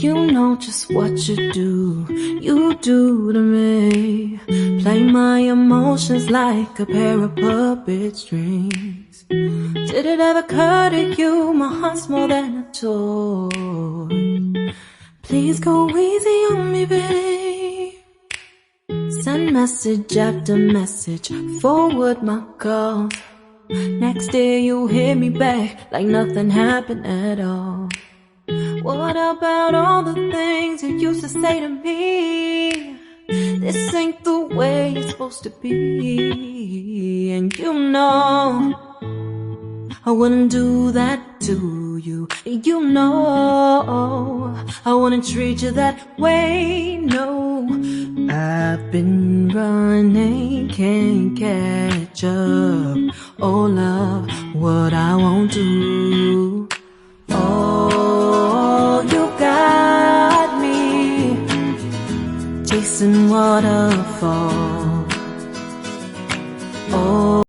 You know just what you do to me. Play my emotions like a pair of puppet strings. Did it ever occur to you my heart's more than a toy? Please go easy on me, babe. Send message after message, forward my calls. Next day you hit me back like nothing happened at all. What about all the things you used to say to me? This ain't the way it's supposed to be. And you know I wouldn't do that to you. You know I wouldn't treat you that way, no. I've been running, can't catch up. Oh love, what I won't do. Oh, you got me chasing waterfalls. Oh.